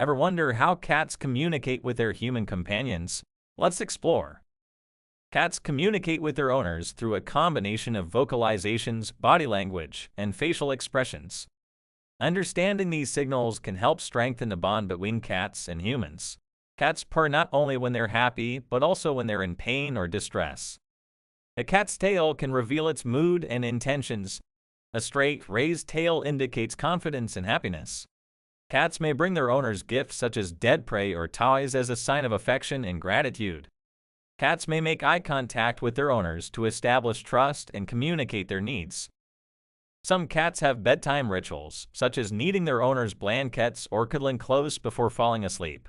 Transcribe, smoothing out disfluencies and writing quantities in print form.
Ever wonder how cats communicate with their human companions? Let's explore. Cats communicate with their owners through a combination of vocalizations, body language, and facial expressions. Understanding these signals can help strengthen the bond between cats and humans. Cats purr not only when they're happy, but also when they're in pain or distress. A cat's tail can reveal its mood and intentions. A straight, raised tail indicates confidence and happiness. Cats may bring their owners gifts such as dead prey or toys as a sign of affection and gratitude. Cats may make eye contact with their owners to establish trust and communicate their needs. Some cats have bedtime rituals, such as kneading their owners' blankets or cuddling close before falling asleep.